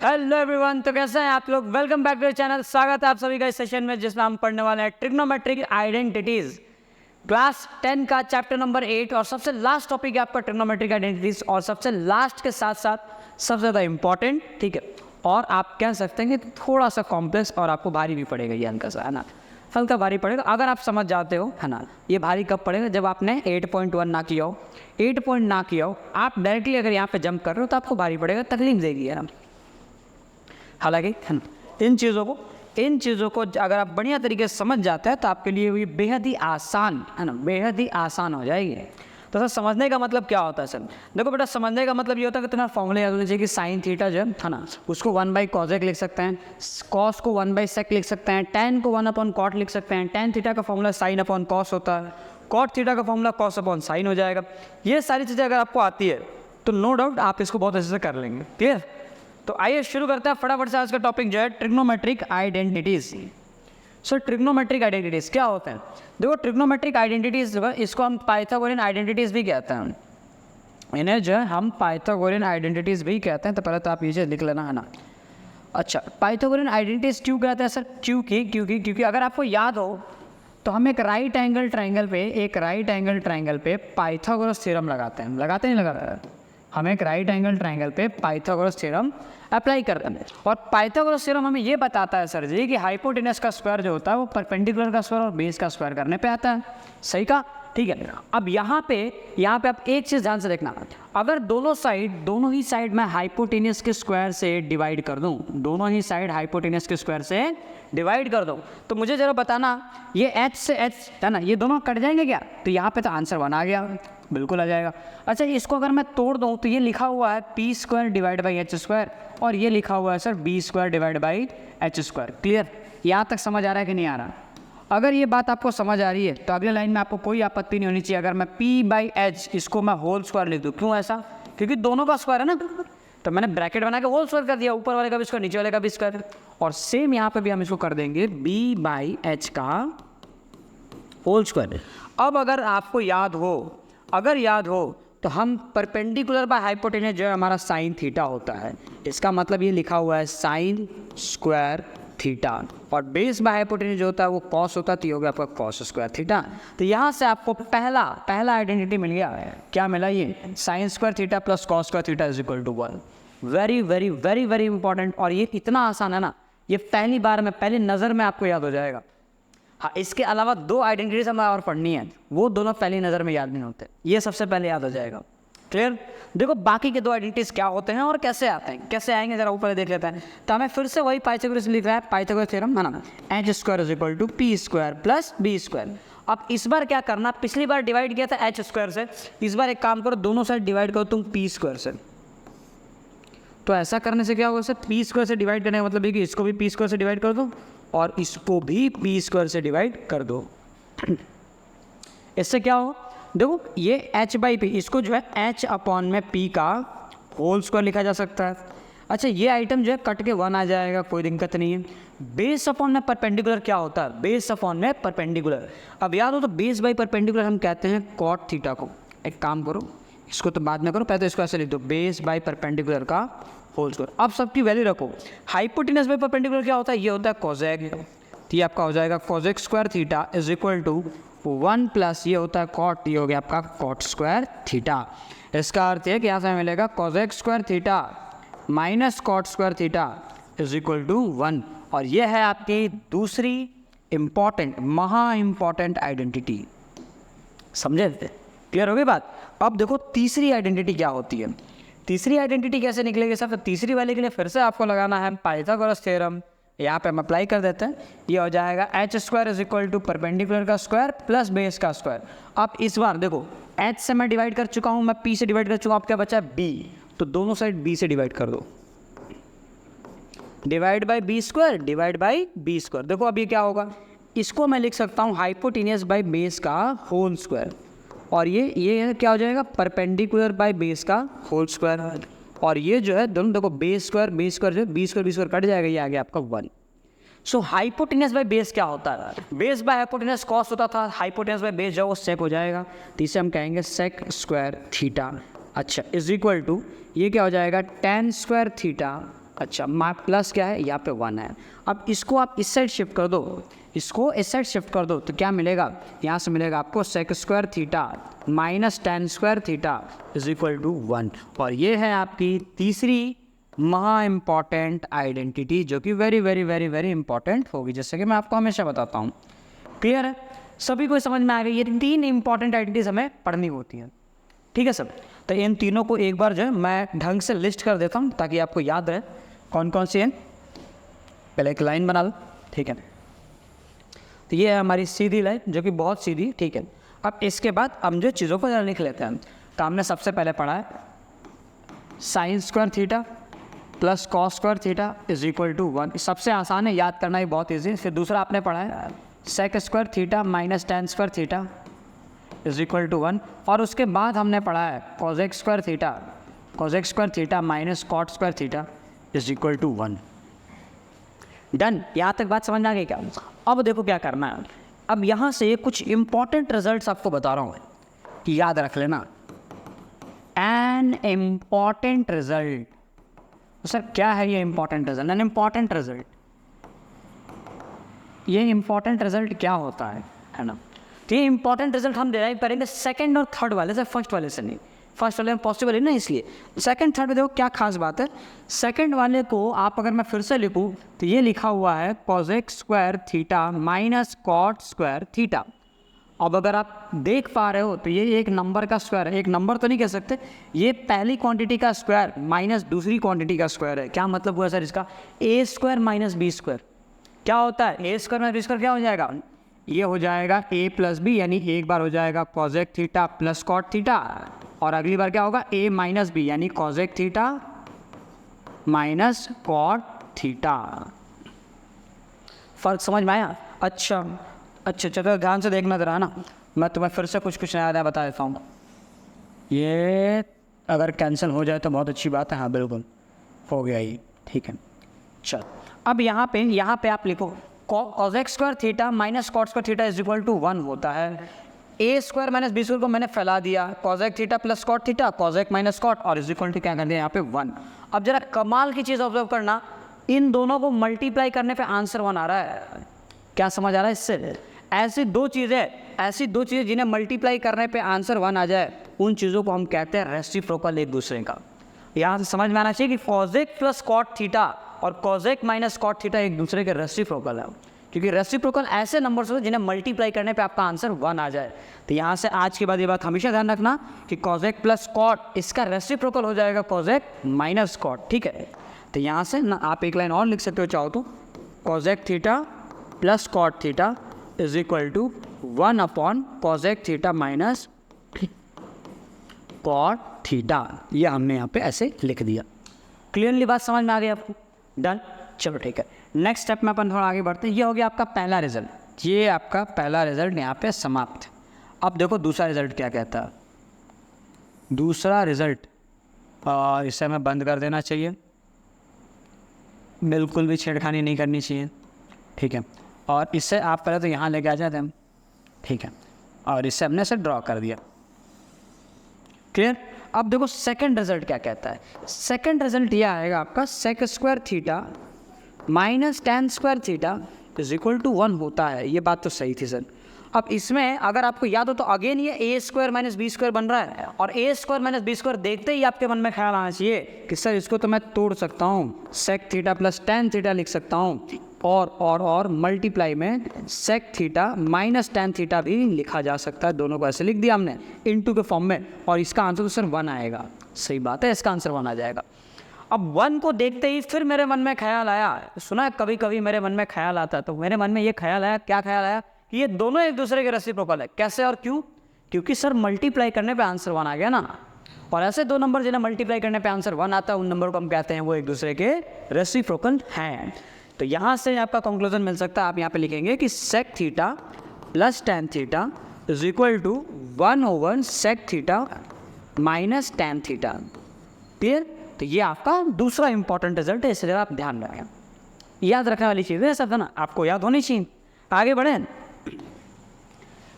Hello everyone, तो कैसे हैं आप लोग। Welcome back to channel. स्वागत है आप सभी का इस सेशन में जिसमें हम पढ़ने वाले हैं ट्रिग्नोमेट्रिक आइडेंटिटीज, क्लास 10 का चैप्टर नंबर 8। और सबसे लास्ट टॉपिक है आपका ट्रिग्नोमेट्रिक आइडेंटिटीज, और सबसे लास्ट के साथ साथ सबसे ज़्यादा इंपॉर्टेंट, ठीक है। और आप कह सकते हैं कि थोड़ा सा कॉम्प्लेक्स और आपको भारी भी पड़ेगा ये हल्का सा, है ना। हल्का भारी पड़ेगा अगर आप समझ जाते हो, है ना। ये भारी कब पड़ेगा? जब आपने 8.1 ना किया हो, 8 पॉइंट ना किया हो, आप डायरेक्टली अगर यहाँ पे जंप कर रहे हो तो आपको भारी पड़ेगा, तकलीफ देगी, है ना। हालांकि इन चीज़ों को अगर आप बढ़िया तरीके से समझ जाते हैं तो आपके लिए ये बेहद ही आसान, है ना, बेहद ही आसान हो जाएगी। तो सर समझने का मतलब क्या होता है? सर देखो बेटा, समझने का मतलब ये होता है कि तुम्हारा फॉर्मूला याद होना चाहिए कि साइन थीटा जो है ना, उसको 1/cosec लिख सकते हैं, कॉस को 1/sec लिख सकते हैं, tan को 1/cot लिख सकते हैं। tan थीटा का फॉर्मूला sin अपॉन कॉस होता है, cot थीटा का फॉर्मूला cos अपॉन साइन हो जाएगा। ये सारी चीज़ें अगर आपको आती है तो नो डाउट आप इसको बहुत अच्छे से कर लेंगे। क्लियर? तो आइए शुरू करते हैं फटाफट से। आज का टॉपिक जो है ट्रिग्नोमेट्रिक आइडेंटिटीज। सो ट्रिग्नोमेट्रिक आइडेंटिटीज क्या होते हैं? देखो, ट्रिग्नोमेट्रिक आइडेंटिटीज जो है इसको हम पाइथागोरियन आइडेंटिटीज भी कहते हैं। इन्हें जो है हम पाइथागोरियन आइडेंटिटीज भी कहते हैं। तो पहले तो आप ये चीज़ लिख लेना, है ना। अच्छा, पाइथागोरियन आइडेंटिटीज क्यों कहते हैं सर? क्योंकि अगर आपको याद हो तो हम एक राइट एंगल ट्राइंगल पे पाइथागोरस थ्योरम लगाते हैं। लगाते नहीं लगाते? हम एक राइट एंगल ट्राइंगल पे पाइथागोरस थ्योरम अप्लाई करते हैं। और पाइथागोरस थ्योरम हमें ये बताता है सर जी कि हाइपोटेनस का स्क्वायर जो होता है वो परपेंडिकुलर का स्क्वायर और बेस का स्क्वायर करने पे आता है। सही का? ठीक है। अब यहाँ पे आप एक चीज़ ध्यान से देखना, अगर दोनों ही साइड मैं हाइपोटेनस के स्क्वायर से डिवाइड कर दूँ, दोनों ही साइड हाइपोटेनस के स्क्वायर से डिवाइड कर दो, तो मुझे जरा बताना ये h से h, है ना, ये दोनों कट जाएंगे क्या? तो यहाँ पे तो आंसर 1 आ गया, बिल्कुल आ जाएगा। अच्छा, इसको अगर मैं तोड़ दूँ तो ये लिखा हुआ है p² डिवाइड बाई h², और ये लिखा हुआ है sir b² divide by h²। Clear? यहाँ तक समझ आ रहा है कि नहीं आ रहा? अगर ये बात आपको समझ आ रही है तो अगले लाइन में आपको कोई आपत्ति नहीं होनी चाहिए अगर मैं p/h इसको मैं होल स्क्वायर लिख दूँ। क्यों ऐसा? क्योंकि दोनों का स्क्वायर है ना, तो मैंने ब्रैकेट बना के होल स्क्वायर कर दिया, ऊपर वाले का भी स्क्वायर, नीचे वाले का भी स्क्वायर। और सेम यहाँ पे भी हम इसको कर देंगे b/h का होल स्क्वायर। अब अगर आपको याद हो तो हम परपेंडिकुलर बाय हाइपोटेनस जो है हमारा साइन थीटा होता है, इसका मतलब ये लिखा हुआ है साइन स्क्वायर थीटा, और बेस बाय हाइपोटेनस जो होता है वो कॉस होता है, तो ये हो गया आपका कॉस स्क्वायर थीटा। तो यहाँ से आपको पहला आइडेंटिटी मिल गया है। क्या मिला? ये sine square theta plus cos square theta is equal to 1। Very very very very important, और ये इतना आसान है ना, ये पहली नज़र में आपको याद हो जाएगा। हाँ, इसके अलावा 2 आइडेंटिटीज हमें और पढ़नी है, वो दोनों पहली नज़र में याद नहीं होते, ये सबसे पहले याद हो जाएगा। क्लियर? देखो बाकी के 2 आइडेंटिटीज क्या होते हैं और कैसे आते हैं, कैसे आएंगे जरा ऊपर देख लेते हैं। तो हमें फिर से वही पाइथागोरस लिख रहा है, पाइथागोरस थ्योरम, है ना, h² is equal to p² plus b²। अब इस बार क्या करना, पिछली बार डिवाइड किया था h² से, इस बार एक काम करो, दोनों साइड डिवाइड करो तुम p² से। तो ऐसा करने से क्या होगा सर, p² से डिवाइड करने का मतलब है कि इसको भी p² से डिवाइड कर दो और इसको भी p² से डिवाइड कर दो। इससे क्या हो, देखो ये h/p, इसको जो है h अपॉन में p का होल स्क्वायर लिखा जा सकता है। अच्छा, ये आइटम जो है कट के 1 आ जाएगा, कोई दिक्कत नहीं है। बेस अपॉन में परपेंडिकुलर क्या होता है? बेस अपॉन में परपेंडिकुलर, अब याद हो तो बेस बाई परपेंडिकुलर हम कहते हैं कॉट थीटा को। एक काम करो, इसको तो बाद में करो, पहले तो इसको ऐसे लिख दो, बेस बाई परपेंडिकुलर का होल स्क्वायर। अब सबकी वैल्यू रखो, हाइपोटेनस बाई परपेंडिकुलर क्या होता है? ये होता है कोसेक, तो ये आपका हो जाएगा cosec square theta is equal to 1 plus ये होता है कॉट, ये हो गया आपका कॉट स्क्वायर थीटा। इसका अर्थ है कि यहाँ से मिलेगा cosec square theta minus cot square theta is equal to 1। और ये है आपकी दूसरी इंपॉर्टेंट, महा इंपॉर्टेंट आइडेंटिटी। समझे? क्लियर हो गई बात? अब देखो तीसरी आइडेंटिटी क्या होती है। तीसरी आइडेंटिटी कैसे निकलेगी सर? तो तीसरी वाले के लिए फिर से आपको लगाना है पाइथागोरस थ्योरम। यहाँ पे हम अप्लाई कर देते हैं, ये हो जाएगा h² is equal to perpendicular का स्क्वायर प्लस बेस का स्क्वायर। अब इस बार देखो, h से मैं डिवाइड कर चुका हूँ, मैं p से डिवाइड कर चुका हूँ, अब क्या बचा है? b, तो दोनों साइड b से डिवाइड कर दो, divide by b² divide by b²। देखो अब ये क्या होगा, इसको मैं लिख सकता हूँ हाइपोटेनियस बाई बेस का होल स्क्वायर, और ये क्या हो जाएगा? परपेंडिकुलर बाई बेस का होल स्क्वायर। और ये जो है दोनों देखो, b² जो b² कट जाएगा, ये आ गया आपका 1। सो हाइपोटेनस बाय बेस क्या होता है? बेस बाय हाइपोटेनस कॉस होता था, हाइपोटेनस बाय बेस जो वो सेक हो जाएगा, तो इसे हम कहेंगे सेक स्क्वायर थीटा। अच्छा, इज इक्वल टू ये क्या हो जाएगा? tan स्क्वायर थीटा अच्छा प्लस क्या है, यहाँ पे 1 है। अब इसको आप इस साइड शिफ्ट कर दो, इसको इस साइड शिफ्ट कर दो, तो क्या मिलेगा, यहाँ से मिलेगा आपको sec square theta minus tan square theta is equal to 1। और ये है आपकी तीसरी महा इम्पॉर्टेंट आइडेंटिटी, जो कि very very very very important होगी, जैसे कि मैं आपको हमेशा बताता हूँ। क्लियर है, सभी को समझ में आ गई। ये 3 इंपॉर्टेंट आइडेंटिटीज हमें पढ़नी होती हैं, ठीक है सब। तो इन तीनों को एक बार जो है मैं ढंग से लिस्ट कर देता हूँ ताकि आपको याद रहे कौन कौन सी हैं। पहले एक लाइन बना लो, ठीक है। तो ये है हमारी सीधी लाइन, जो कि बहुत सीधी, ठीक है। अब इसके बाद हम जो चीज़ों को लिख लेते हैं। तो हमने सबसे पहले पढ़ा है sine square theta plus cos square theta is equal to 1। सबसे आसान है, याद करना ही बहुत ईजी। फिर दूसरा आपने पढ़ा है sec square theta minus tan square theta is equal to 1। और उसके बाद हमने पढ़ा है cosec square theta minus cot square theta is equal to 1। Done, यहाँ तक बात समझ में आ गई क्या? अब देखो क्या करना है। अब यहाँ से कुछ इंपॉर्टेंट रिजल्ट्स आपको बता रहा हूँ कि याद रख लेना। एन इम्पॉर्टेंट रिजल्ट, सर क्या है ये important result? An important result, ये इम्पॉर्टेंट रिजल्ट क्या होता है ना? तो ये इंपॉर्टेंट रिजल्ट हम डिराइव करेंगे सेकंड और थर्ड वाले से, फर्स्ट वाले से नहीं। फर्स्ट वाले में पॉसिबल है ना, इसलिए सेकंड थर्ड में देखो क्या खास बात है। सेकंड वाले को आप अगर मैं फिर से लिखूँ तो ये लिखा हुआ है cosec square theta minus cot square theta. अब अगर आप देख पा रहे हो तो ये एक नंबर का स्क्वायर है, एक नंबर तो नहीं कह सकते, ये पहली क्वांटिटी का स्क्वायर माइनस दूसरी क्वांटिटी का स्क्वायर है। क्या मतलब हुआ सर इसका? ए स्क्वायर माइनस बी स्क्वायर क्या होता है? A square minus b square क्या हो जाएगा? ये हो जाएगा ए प्लस बी, यानी एक बार हो जाएगा कॉजेक थीटा प्लस कॉट थीटा, और अगली बार क्या होगा? ए माइनस बी, यानी कॉजेक थीटा माइनस कॉट थीटा। फर्क समझ में आया? अच्छा तो ध्यान से देखना जरा ना, मैं तुम्हें फिर से कुछ नया बता देता हूँ। ये अगर कैंसिल हो जाए तो बहुत अच्छी बात है। हाँ बिल्कुल हो गया ये, ठीक है। चल अब यहाँ पे आप लिखो cosec square theta minus cot square theta is equal to 1 होता है। A square minus b square को मैंने फैला दिया, cosec theta plus cot theta, cosec minus cot, और इज इक्वल टू क्या कर दिया यहाँ पे 1। अब जरा कमाल की चीज़ ऑब्जर्व करना, इन दोनों को मल्टीप्लाई करने पे आंसर 1 आ रहा है। क्या समझ आ रहा है इससे? ऐसी दो चीज़ें जिन्हें मल्टीप्लाई करने पे आंसर 1 आ जाए, उन चीज़ों को हम कहते हैं रेसिप्रोकल एक दूसरे का। यहाँ से समझ में आना चाहिए कि कॉजेक प्लस कॉट थीटा और कॉजेक माइनस कॉट थीटा एक दूसरे के रेसिप्रोकल है, क्योंकि रेसिप्रोकल ऐसे नंबर्स होते हैं जिन्हें मल्टीप्लाई करने पे आपका आंसर 1 आ जाए। तो यहाँ से आज के बाद ये बात हमेशा ध्यान रखना कि कॉजेक प्लस कॉट इसका रेसिप्रोकल हो जाएगा कॉजेक माइनस कॉट, ठीक है। तो यहाँ से ना आप एक लाइन और लिख सकते हो चाहो तो, cosec theta plus cot theta is equal to 1 upon cosec theta minus cot theta. ये हमने यहाँ पे ऐसे लिख दिया। क्लियरली बात समझ में आ गई आपको? डन, चलो ठीक है। नेक्स्ट स्टेप में अपन थोड़ा आगे बढ़ते हैं। ये हो गया आपका पहला रिजल्ट, ये आपका पहला रिजल्ट यहाँ पे समाप्त। अब देखो दूसरा रिजल्ट क्या कहता है। दूसरा रिजल्ट इसे हमें बंद कर देना चाहिए, बिल्कुल भी छेड़खानी नहीं करनी चाहिए, ठीक है। और इससे आप पहले तो यहाँ लेके आ जाते हैं, ठीक है, और इससे हमने इसे ड्रॉ कर दिया। क्लियर? अब देखो सेकंड रिजल्ट क्या कहता है। सेकंड रिजल्ट ये आएगा आपका sec square theta minus tan square theta is equal to 1 होता है। ये बात तो सही थी सर। अब इसमें अगर आपको याद हो तो अगेन ये ए स्क्वायर माइनस बी स्क्वायर बन रहा है, और ए स्क्वायर माइनस बी स्क्वायर देखते ही आपके मन में ख्याल आना चाहिए कि सर इसको तो मैं तोड़ सकता हूँ, sec theta plus tan theta लिख सकता हूँ, और मल्टीप्लाई में sec theta minus tan theta भी लिखा जा सकता है। दोनों को ऐसे लिख दिया हमने इनटू के फॉर्म में, और इसका आंसर तो सर 1 आएगा। सही बात है, इसका आंसर 1 आ जाएगा। अब 1 को देखते ही फिर मेरे मन में ख्याल आया, सुना है कभी कभी मेरे मन में ख्याल आता है, तो मेरे मन में ये ख्याल आया, क्या ख्याल आया कि ये दोनों एक दूसरे के रेसिप्रोकल है। कैसे और क्यों? क्योंकि सर मल्टीप्लाई करने पे आंसर 1 आ गया ना, और ऐसे दो नंबर जिन्हें मल्टीप्लाई करने पे आंसर 1 आता है उन नंबर को हम कहते हैं वो एक दूसरे के रेसिप्रोकल हैं। तो यहाँ से आपका कंक्लूजन मिल सकता है। आप यहाँ पे लिखेंगे कि sec theta plus tan theta is equal to 1 over sec theta minus tan theta. Clear? तो ये आपका दूसरा इंपॉर्टेंट रिजल्ट है, इसलिए आप ध्यान रखें। याद रखने वाली चीज़ है सब ना, आपको याद होनी चाहिए। आगे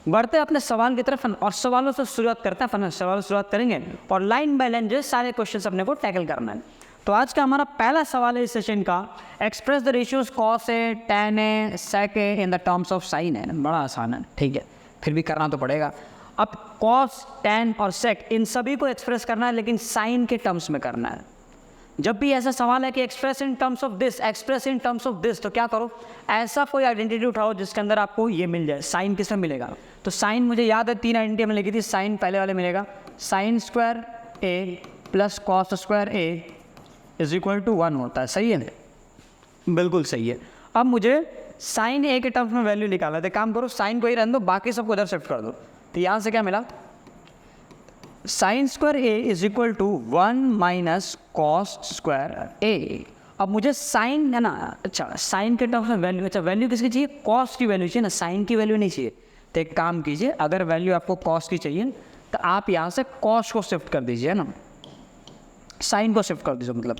बढ़ते अपने सवाल की तरफ, और सवालों से शुरुआत करते हैं। सवालों से शुरुआत करेंगे और लाइन बाय लाइन जो सारे क्वेश्चन अपने को टैकल करना है। तो आज का हमारा पहला सवाल है इस सेशन का, express the ratios cos A, tan A, sec A in the terms of sine है। बड़ा आसान है, ठीक है, फिर भी करना तो पड़ेगा। अब कॉस, टेन और सेक इन सभी को एक्सप्रेस करना है, लेकिन साइन के टर्म्स में करना है। जब भी ऐसा सवाल है कि express in terms of this, express in terms of this, तो क्या करो, ऐसा कोई आइडेंटिटी उठाओ जिसके अंदर आपको ये मिल जाए। साइन किस में मिलेगा, तो साइन मुझे याद है 3 आइडेंटिटी हमने लिखी थी। साइन पहले वाले मिलेगा sine square A plus cos square A is equal to 1 होता है। सही है ना, बिल्कुल सही है। अब मुझे साइन ए के टर्म्स में वैल्यू निकालना है, तो काम करो साइन को ही रहने दो, बाकी सबको उधर शिफ्ट कर दो। तो यहाँ से क्या मिला, sine square A is equal to 1 minus cos square a. अब मुझे साइन है ना, अच्छा साइन के टर्म्स में वैल्यू, अच्छा वैल्यू किसकी चाहिए, कॉस की वैल्यू चाहिए ना, साइन की वैल्यू नहीं चाहिए। तो एक काम कीजिए, अगर वैल्यू आपको कॉस की चाहिए तो आप यहाँ से कॉस को शिफ्ट कर दीजिए ना, साइन को शिफ्ट कर दीजिए मतलब।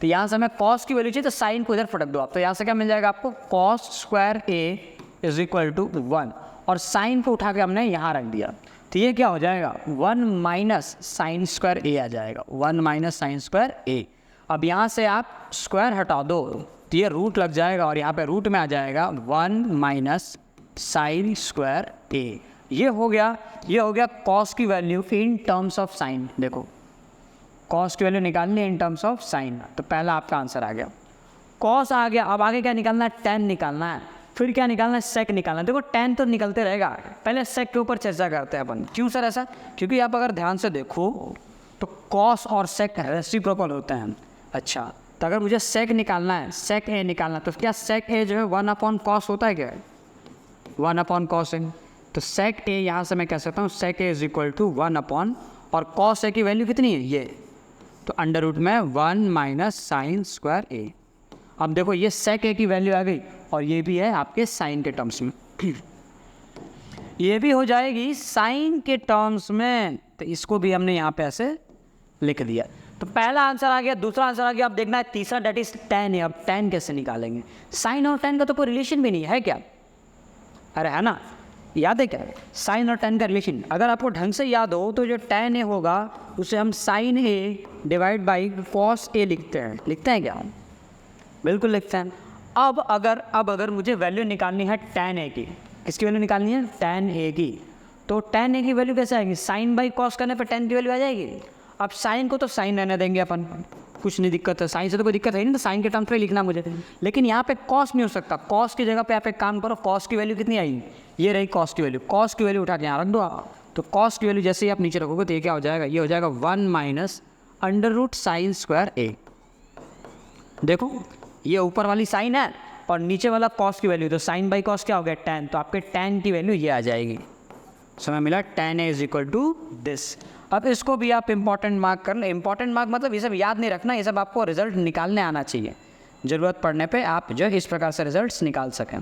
तो यहाँ से हमें कॉस की वैल्यू चाहिए तो साइन को इधर फटक दो आप। तो यहाँ से क्या मिल जाएगा आपको, cos square A is equal to 1, और साइन को उठा के हमने यहाँ रख दिया। तो ये क्या हो जाएगा, 1 माइनस साइन स्क्वायर ए आ जाएगा, 1 माइनस साइन स्क्वायर ए। अब यहाँ से आप स्क्वायर हटा दो तो ये रूट लग जाएगा, और यहाँ पे रूट में आ जाएगा 1 माइनस साइन स्क्वायर ए। ये हो गया कॉस की value in terms of sign. देखो कॉस की वैल्यू निकालनी है इन टर्म्स ऑफ साइन, तो पहला आपका आंसर आ गया, कॉस आ गया। अब आगे क्या निकालना है, टेन निकालना है, फिर क्या निकालना है, सेक निकालना है। देखो टेन तो निकलते रहेगा, पहले सेक के ऊपर चर्चा करते हैं अपन। क्यों सर ऐसा, क्योंकि आप अगर ध्यान से देखो तो कॉस और सेक रेसिप्रोकल होते हैं। अच्छा, तो अगर मुझे सेक निकालना है, सेक ए निकालना है, तो क्या सेक ए जो है 1 अपॉन कॉस होता है, क्या 1 अपॉन कॉस ए। तो सेक ए यहाँ से मैं कह सकता हूँ सेक ए इज इक्वल टू 1 अपॉन, और कॉस ए की वैल्यू कितनी है ये, तो अंडर रूट में 1 माइनस साइन स्क्वायर ए। अब देखो ये सेक ए की वैल्यू आ गई, और ये भी है आपके साइन के टर्म्स में, ये भी हो जाएगी साइन के टर्म्स में। तो इसको भी हमने यहाँ पे ऐसे लिख दिया। तो पहला आंसर आ गया, दूसरा आंसर आ गया। अब देखना है तीसरा, डेट इज टेन है। अब टेन कैसे निकालेंगे, साइन और टेन का तो कोई रिलेशन भी नहीं है क्या, अरे है ना, याद है क्या साइन और टेन का रिलेशन। अगर आपको ढंग से याद हो तो जो टेन ए होगा उसे हम sine a divide by cos a लिखते हैं क्या, बिल्कुल लिखते हैं। अब अगर मुझे वैल्यू निकालनी है टेन ए की, किसकी वैल्यू निकालनी है, टेन ए की, तो टेन ए की वैल्यू कैसे आएगी, साइन बाई कॉस करने पर टेन की वैल्यू आ जाएगी। अब साइन को तो साइन रहने देंगे अपन, कुछ नहीं दिक्कत है, साइन से तो कोई दिक्कत है नहीं, तो साइन के टर्म्स पे लिखना मुझे। लेकिन यहाँ पे कॉस नहीं हो सकता, कॉस की जगह पे आप एक काम करो, कॉस की वैल्यू कितनी आएगी, ये रही कॉस की वैल्यू, कॉस की वैल्यू उठा के यहाँ रख दो आप। तो कॉस की वैल्यू जैसे ही आप नीचे रखोगे तो ये क्या हो जाएगा, ये हो जाएगा 1 minus under root sine square a. देखो ये ऊपर वाली साइन है और नीचे वाला कॉस की वैल्यू, तो साइन बाई कॉस क्या हो गया, टेन। तो आपके टेन की वैल्यू ये आ जाएगी। समय मिला tan A is equal to this. अब इसको भी आप इंपॉर्टेंट मार्क कर लें। इंपॉर्टेंट मार्क मतलब ये सब याद नहीं रखना, ये सब आपको रिजल्ट निकालने आना चाहिए। ज़रूरत पड़ने पे आप जो इस प्रकार से रिजल्ट्स निकाल सकें।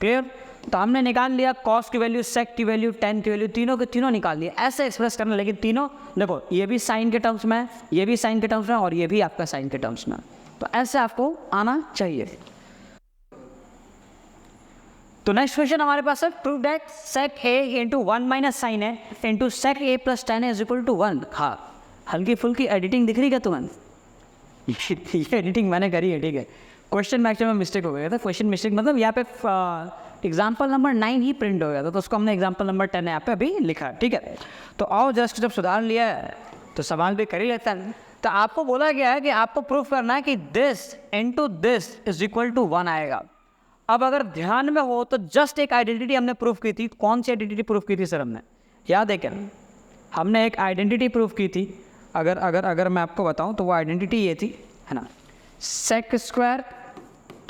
क्लियर। तो हमने निकाल लिया कॉस की वैल्यू, सेक की वैल्यू, टेन की वैल्यू, तीनों के तीनों निकाल लिए। ऐसे एक्सप्रेस करना, लेकिन तीनों देखो ये भी साइन के टर्म्स में है, ये भी साइन के टर्म्स में, और ये भी आपका साइन के टर्म्स में। तो ऐसे आपको आना चाहिए। तो नेक्स्ट क्वेश्चन हमारे पास है, prove that sec A into 1 minus sine A into sec A plus tan is equal to 1। हाँ, हल्की फुल्की एडिटिंग दिख रही क्या तुम्हें? ये एडिटिंग मैंने करी है, ठीक है। क्वेश्चन मैक्सिमम मिस्टेक हो गया था। क्वेश्चन मिस्टेक मतलब यहाँ पे एग्जाम्पल नंबर 9 ही प्रिंट हो गया था, तो उसको हमने एग्जाम्पल नंबर 10 यहाँ पे अभी लिखा, ठीक है। तो आओ जस्ट जब सुधार लिया है तो सवाल भी कर ही लेता है। तो आपको बोला गया है कि आपको प्रूफ करना है कि this into this is equal to 1 आएगा। अब अगर ध्यान में हो तो जस्ट एक आइडेंटिटी हमने प्रूफ की थी। कौन सी आइडेंटिटी प्रूफ की थी सर हमने, याद है क्या? हमने एक आइडेंटिटी प्रूफ की थी। अगर मैं आपको बताऊं तो वो आइडेंटिटी ये थी, है ना, sec square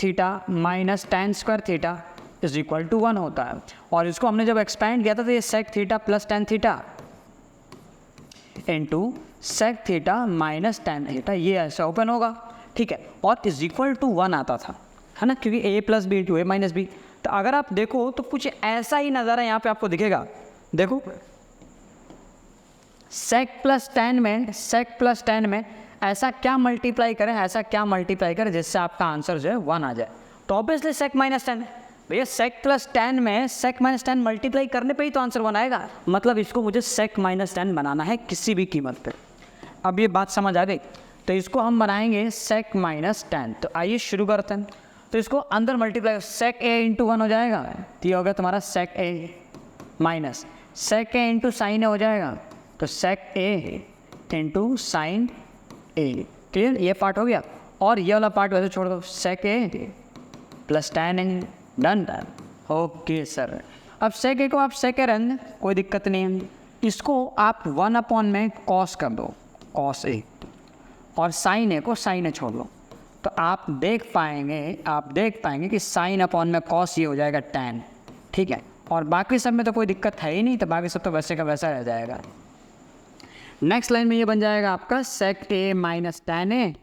theta minus tan square theta is equal to 1 होता है। और इसको हमने जब एक्सपैंड किया था तो ये sec theta plus tan theta into sec theta minus tan theta, ये ऐसा ओपन होगा, ठीक है। और इज इक्वल टू 1 आता था, है ना, क्योंकि ए plus B into A minus B. तो अगर आप देखो तो कुछ ऐसा ही नज़ारा यहाँ पे आपको दिखेगा। देखो सेक प्लस टेन में ऐसा क्या मल्टीप्लाई करें जिससे आपका आंसर जो है 1 आ जाए। तो ऑब्वियसली सेक माइनस टेन, भैया सेक प्लस टेन में सेक माइनस टेन मल्टीप्लाई करने पे ही तो आंसर 1 आएगा। मतलब इसको मुझे सेक माइनस टेन बनाना है किसी भी कीमत पे। अब ये बात समझ आ गई। तो इसको हम बनाएंगे sec माइनस टेन। तो आइए शुरू करते हैं। तो इसको अंदर multiply sec a into one हो जाएगा, तो ये हो गया तुम्हारा sec a minus sec a into sine a हो जाएगा, तो sec a into sine a. Clear, ये पार्ट हो गया। और ये वाला पार्ट वैसे छोड़ दो, sec a plus tan A, done done. Okay sir, अब sec a को आप sec a रहने, कोई दिक्कत नहीं है। इसको आप 1 में cos कर दो, cos a, और साइन ए को साइन ए छोड़ लो, तो आप देख पाएंगे कि साइन अपॉन में कॉस ये हो जाएगा tan, ठीक है। और बाकी सब में तो कोई दिक्कत है ही नहीं, तो बाकी सब तो वैसे का वैसा रह जाएगा। नेक्स्ट लाइन में ये बन जाएगा आपका sec a minus tan a,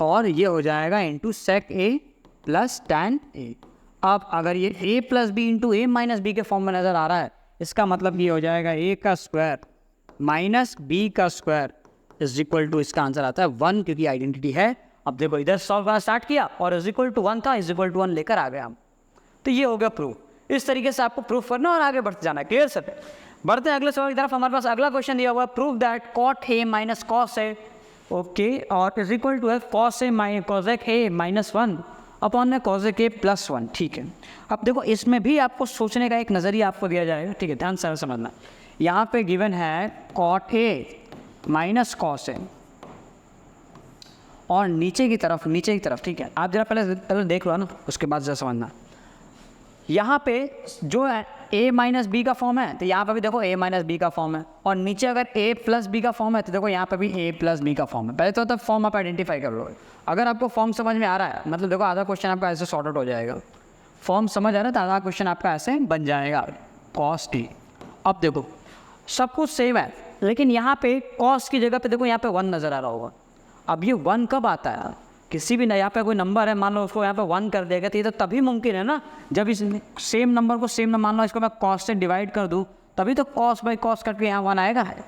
और ये हो जाएगा into sec a plus tan a। अब अगर ये a plus B into A minus B के फॉर्म में नज़र आ रहा है, इसका मतलब ये हो जाएगा a का स्क्वायर माइनस b का स्क्वायर इज इक्वल टू, इसका आंसर आता है 1, क्योंकि आइडेंटिटी है। अब देखो इधर सॉल्व करना स्टार्ट किया और इज इक्वल टू 1 था, इज इक्वल टू 1 लेकर आ गए हम। तो ये हो गया प्रूफ। इस तरीके से आपको प्रूफ करना और आगे बढ़ते जाना। Clear sir? बढ़ते हैं अगले सवाल की तरफ। हमारे पास अगला क्वेश्चन दिया हुआ है, prove that cot a minus cos a, okay, और इज इक्वल टू है cos a cosec a minus 1 upon में cosec a प्लस 1। ठीक है, अब देखो इसमें भी आपको सोचने का एक नज़रिया आपको दिया जाएगा, ठीक है, ध्यान से समझना। यहाँ पे गिवन है cot a माइनस कॉस है, और नीचे की तरफ, ठीक है, आप जरा पहले देख लो ना, उसके बाद जरा समझना। यहाँ पे जो है a माइनस बी का फॉर्म है, तो यहाँ पे भी देखो a माइनस बी का फॉर्म है, और नीचे अगर a प्लस बी का फॉर्म है, तो देखो यहाँ पे भी a प्लस बी का फॉर्म है। पहले तो तब फॉर्म आप आइडेंटिफाई कर लो। अगर आपको फॉर्म समझ में आ रहा है, मतलब देखो आधा क्वेश्चन आपका ऐसे सॉर्ट आउट हो जाएगा। फॉर्म समझ आ रहा है तो आधा क्वेश्चन आपका ऐसे बन जाएगा, cos t। अब देखो सब कुछ सेम है, लेकिन यहाँ पे कॉस की जगह पे देखो यहाँ पे 1 नज़र आ रहा होगा। अब ये 1 कब आता है? किसी भी यहाँ पे कोई नंबर है, मान लो उसको यहाँ पे 1 कर देगा, तो ये तो तभी मुमकिन है ना जब इस सेम नंबर को मान लो इसको मैं कॉस से डिवाइड कर दूँ, तभी तो कॉस बाई कॉस करके यहाँ 1 आएगा। है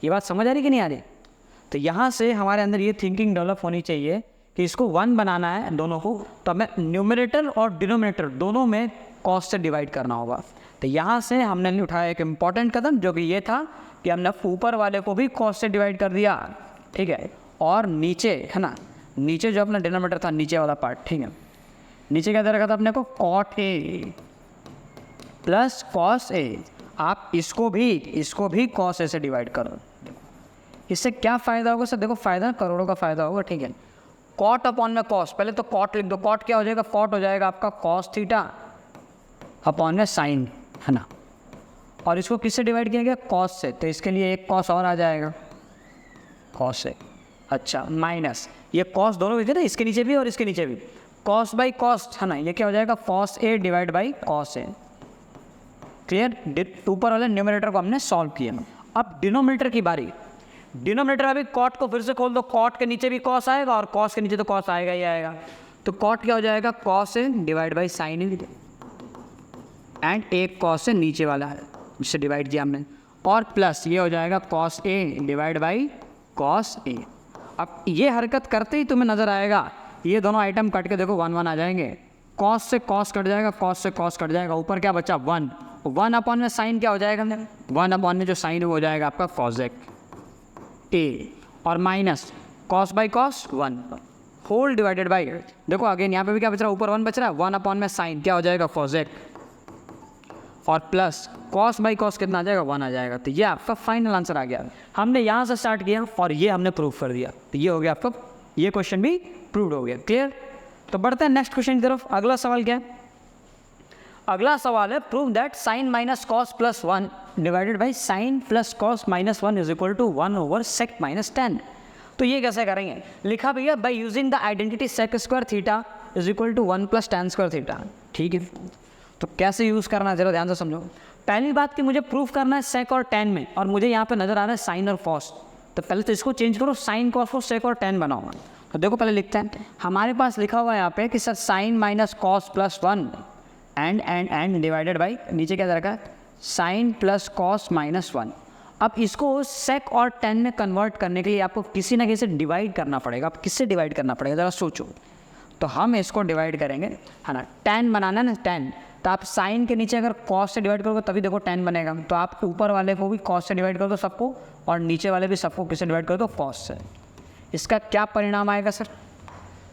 ये बात समझ आ रही कि नहीं आ रही? तो यहाँ से हमारे अंदर ये थिंकिंग डेवलप होनी चाहिए कि इसको 1 बनाना है दोनों को, तो हमें न्यूमरेटर और डिनोमिनेटर दोनों में कॉस से डिवाइड करना होगा। तो यहाँ से हमने उठाया एक इम्पॉर्टेंट कदम, जो कि ये था कि हमने ऊपर वाले को भी कॉस से डिवाइड कर दिया, ठीक है, और नीचे है ना, नीचे जो अपना डिनोमिनेटर था, नीचे वाला पार्ट, ठीक है, नीचे क्या दे रखा था अपने को, cot a plus cos a। आप इसको भी cos a से डिवाइड करो। इससे क्या फ़ायदा होगा सर? देखो फ़ायदा करोड़ों का फ़ायदा होगा, ठीक है। cot अपॉन में cos, पहले तो cot लिख दो। cot क्या हो जाएगा? cot हो जाएगा आपका cos थीटा अपॉन में साइन, है ना, और इसको किससे डिवाइड किया गया? cos से, तो इसके लिए एक cos और आ जाएगा, cos से। अच्छा, माइनस ये cos दोनों भी थे ना, इसके नीचे भी और इसके नीचे भी, cos बाई cos, है ना, ये क्या हो जाएगा? cos a divide by cos a। Clear? ऊपर वाले न्यूमरेटर को हमने सॉल्व किया। अब डिनोमिनेटर की बारी। डिनोमिनेटर अभी cot को फिर से खोल दो, cot के नीचे भी cos आएगा और cos के नीचे तो cos आएगा ही आएगा। तो cot क्या हो जाएगा? cos a divide by sine A, and एक cos से नीचे वाला है जिससे डिवाइड किया हमने, और प्लस ये हो जाएगा cos a divide by cos a। अब ये हरकत करते ही तुम्हें नज़र आएगा, ये दोनों आइटम कट के देखो 1 1 आ जाएंगे, cos से cos कट जाएगा, cos से cos कट जाएगा, ऊपर क्या बचा? 1 अपॉन में साइन क्या हो जाएगा? 1 अपॉन में जो साइन हो जाएगा आपका cosec a, और minus cos by cos 1 whole divided by, देखो अगेन यहाँ पे भी क्या बच रहा है? ऊपर 1 बच रहा है, 1 अपॉन में साइन क्या हो जाएगा? cosec, और प्लस cos बाई cos कितना आ जाएगा? 1 आ जाएगा। तो ये आपका फाइनल आंसर आ गया। हमने यहाँ से स्टार्ट किया और ये हमने प्रूफ कर दिया, तो ये हो गया आपका, ये क्वेश्चन भी प्रूव्ड हो गया। क्लियर? तो बढ़ते हैं नेक्स्ट क्वेश्चन की तरफ। अगला सवाल क्या है? अगला सवाल है, prove that sine minus cos plus 1 divided by sine plus cos minus 1 is equal to 1 over sec minus 10। तो ये कैसे करेंगे? लिखा भैया by using the identity sec square theta is equal to 1 plus tan square theta. ठीक है, तो कैसे यूज़ करना है जरा ध्यान से समझो। पहली बात कि मुझे प्रूफ करना है सेक और tan में, और मुझे यहाँ पे नज़र आ रहा है साइन और कॉस, तो पहले तो इसको चेंज करो, साइन कॉस को सेक और tan बनाओ। तो देखो पहले लिखते हैं, हमारे पास लिखा हुआ है यहाँ पे कि sir sine minus cos plus 1 and divided by, नीचे क्या रखा है? Sine plus cos minus 1। अब इसको सेक और tan में कन्वर्ट करने के लिए आपको किसी ना किसी से डिवाइड करना पड़ेगा। अब किससे डिवाइड करना पड़ेगा ज़रा सोचो। तो हम इसको डिवाइड करेंगे, है ना, tan बनाना ना, tan, तो आप साइन के नीचे अगर cos से डिवाइड करोगे तभी देखो tan बनेगा। तो आप ऊपर वाले को भी cos से डिवाइड कर दो सबको, और नीचे वाले भी सबको किससे डिवाइड कर दो? cos से। इसका क्या परिणाम आएगा सर?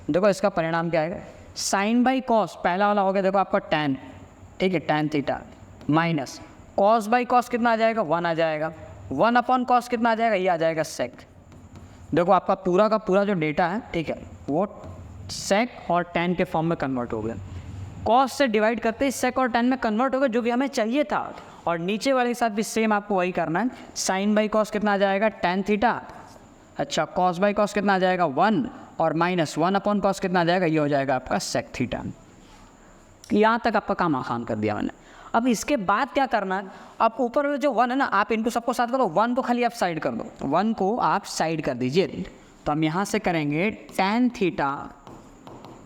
देखो इसका परिणाम क्या आएगा, साइन बाई कॉस पहला वाला हो गया देखो आपका टैन, ठीक है, tan theta minus cos by cos कितना आ जाएगा, 1 आ जाएगा, 1 अपॉन कॉस कितना आ जाएगा, ये आ जाएगा सेक। देखो आपका पूरा का पूरा जो डेटा है, ठीक है, वो सेक और टैन के फॉर्म में कन्वर्ट हो गया। कॉस से डिवाइड करते ही सेक और टैन में कन्वर्ट हो गया, जो भी हमें चाहिए था। और नीचे वाले के साथ भी सेम आपको वही करना है, साइन बाई कॉस कितना आ जाएगा, टैन थीटा, अच्छा कॉस बाई कॉस कितना आ जाएगा 1, और माइनस 1 अपॉन कॉस कितना आ जाएगा, ये हो जाएगा आपका सेक थीटा। यहाँ तक आपका काम आसान कर दिया मैंने। अब इसके बाद क्या करना है, अब ऊपर में जो 1 है ना, आप इनको सबको साथ करो, 1 को खाली आप साइड कर दो, 1 को आप साइड कर दीजिए। तो हम यहाँ से करेंगे tan theta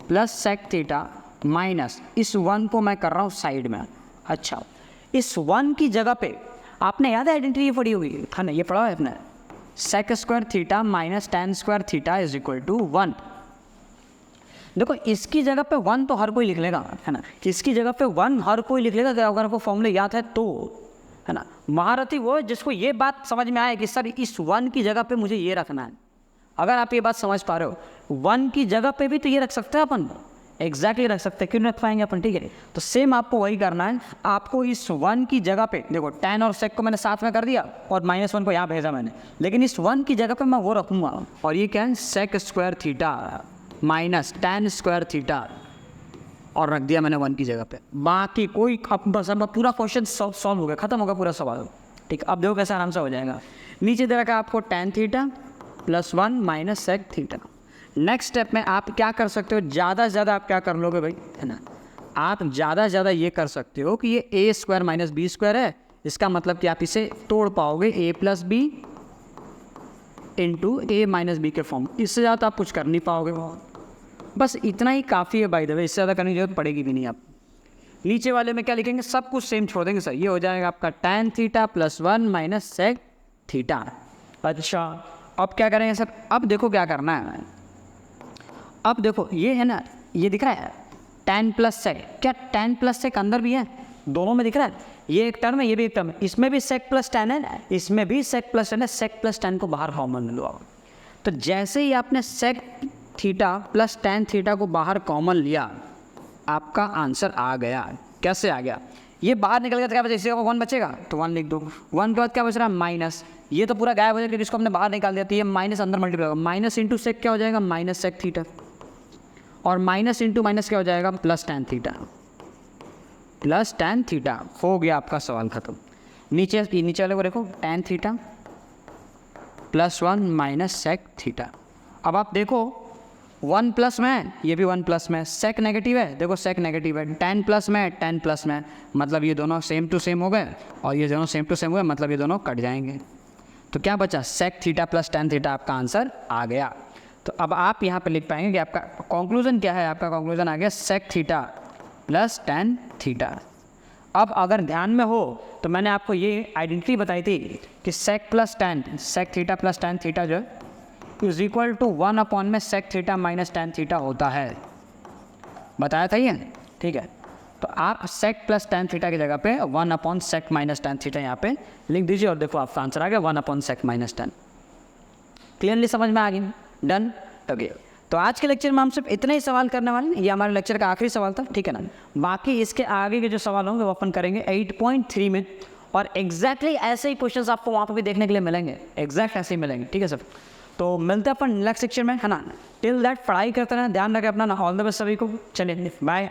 plus sec theta minus इस 1 को मैं कर रहा हूँ साइड में। अच्छा, इस 1 की जगह पे आपने याद है आइडेंटिटी पढ़ी हुई है ना, ये पढ़ा है आपने, sec square theta minus tan square theta is equal to 1। देखो इसकी जगह पे 1 तो हर कोई लिख लेगा, है ना, इसकी जगह पे 1 हर कोई लिख लेगा अगर आपको फॉर्मूले याद है तो, है ना। महारथी वो है जिसको ये बात समझ में आए कि सर इस 1 की जगह पे मुझे ये रखना है। अगर आप ये बात समझ पा रहे हो, 1 की जगह पे भी तो ये रख सकते हैं अपन, एग्जैक्टली रख सकते हैं, क्यों रख पाएंगे अपन, ठीक है। तो सेम आपको वही करना है, आपको इस 1 की जगह पे देखो टैन और सेक को मैंने साथ में कर दिया और -1 को यहाँ भेजा मैंने, लेकिन इस 1 की जगह पे मैं वो रखूँगा, और ये क्या है, sec square theta minus tan square theta, और रख दिया मैंने 1 की जगह पे। बाकी कोई अब बस अब पूरा क्वेश्चन सॉल्व हो गया, खत्म होगा पूरा सवाल, ठीक। अब देखो कैसे आराम से हो जाएगा। नीचे दे रखा आपको tan theta plus 1 minus sec theta. Next step में आप क्या कर सकते हो, ज़्यादा से ज़्यादा आप क्या कर लोगे भाई, है ना, आप ज़्यादा से ज़्यादा ये कर सकते हो कि ये ए स्क्वायर माइनस बी स्क्वायर है, इसका मतलब कि आप इसे तोड़ पाओगे ए plus B into A minus B के फॉर्म। इससे ज़्यादा आप कुछ कर नहीं पाओगे, बस इतना ही काफ़ी है बाय द वे, इससे ज़्यादा करने की जरूरत पड़ेगी भी नहीं। आप नीचे वाले में क्या लिखेंगे, सब कुछ सेम छोड़ देंगे सर, ये हो जाएगा आपका tan theta plus 1 minus sec theta. अच्छा अब क्या करेंगे सर, अब देखो क्या करना है, अब देखो ये है ना, ये दिख रहा है टैन प्लस सेक, क्या टैन प्लस सेक अंदर भी है, दोनों में दिख रहा है, ये एक टर्म है ये भी एक टर्म है, इसमें भी सेक प्लस टैन है, इसमें भी सेक प्लस टैन है, सेक प्लस टैन को बाहर कॉमन ले लो आप। तो जैसे ही आपने sec theta plus tan theta को बाहर कॉमन लिया, आपका आंसर आ गया। कैसे आ गया, ये बाहर निकल गया तो क्या बचा, इससे 1 बचेगा तो 1 लिख दो, 1 के बाद क्या बच रहा है माइनस, ये तो पूरा गायब हो जाएगा, इसको हमने बाहर निकाल दिया, तो ये माइनस अंदर मल्टीप्लाई होगा, माइनस इंटू सेक क्या हो जाएगा, माइनस सेक थीटा, और माइनस इंटू माइनस क्या हो जाएगा, plus tan theta, plus tan theta. हो गया आपका सवाल खत्म। नीचे वाले को देखो, tan theta plus 1 minus sec theta. अब आप देखो 1 प्लस में है, ये भी 1 प्लस में, सेक नेगेटिव है, देखो सेक नेगेटिव है, टैन प्लस में है, टैन प्लस में, मतलब ये दोनों सेम टू सेम हो गए, और ये दोनों सेम टू सेम हो गए, मतलब ये दोनों कट जाएंगे। तो क्या बचा, sec theta plus tan theta, आपका आंसर आ गया। तो अब आप यहाँ पे लिख पाएंगे कि आपका कंक्लूजन क्या है, आपका कंक्लूजन आ गया sec theta plus tan theta. अब अगर ध्यान में हो तो मैंने आपको ये आइडेंटिटी बताई थी कि sec plus tan, sec theta plus tan theta जो इज इक्वल टू 1 अपॉन में sec theta minus tan theta होता है, बताया था ये, ठीक है। तो आप सेक प्लस टैन थीटा की जगह पे 1 upon sec minus tan theta यहाँ पे लिख दीजिए, और देखो आपका आंसर आ गया 1 upon sec minus tan. Clearly समझ में आ गई, डन। ओके, तो आज के लेक्चर में हम सिर्फ इतने ही सवाल करने वाले हैं, ये हमारे लेक्चर का आखिरी सवाल था, ठीक है ना। बाकी इसके आगे के जो सवाल होंगे वो अपन करेंगे 8.3 में, और एग्जैक्टली ऐसे ही क्वेश्चंस आपको वहाँ पर भी देखने के लिए मिलेंगे, एग्जैक्ट ऐसे ही मिलेंगे, ठीक है सर। तो मिलते हैं अपन नेक्स्ट सेक्शन में, है ना। टिल दैट पढ़ाई करते रहना, ध्यान रखें अपना, ऑल द बेस्ट सभी को, चलिए बाय।